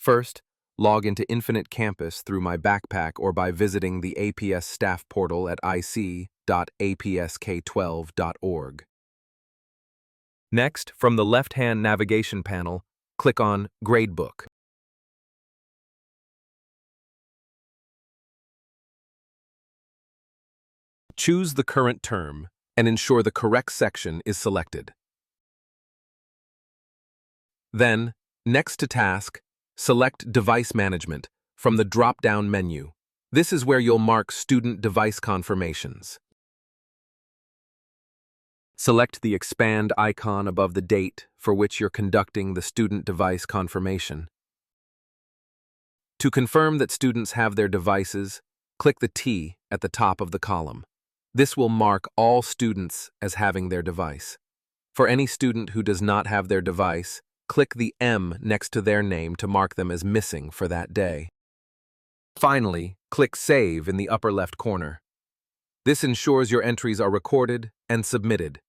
First, log into Infinite Campus through my backpack or by visiting the APS staff portal at ic.apsk12.org. Next, from the left-hand navigation panel, click on Gradebook. Choose the current term and ensure the correct section is selected. Then, next to Task, select Device Management from the drop-down menu. This is where you'll mark student device confirmations. Select the expand icon above the date for which you're conducting the student device confirmation. To confirm that students have their devices, click the T at the top of the column. This will mark all students as having their device. For any student who does not have their device, click the M next to their name to mark them as missing for that day. Finally, click Save in the upper left corner. This ensures your entries are recorded and submitted.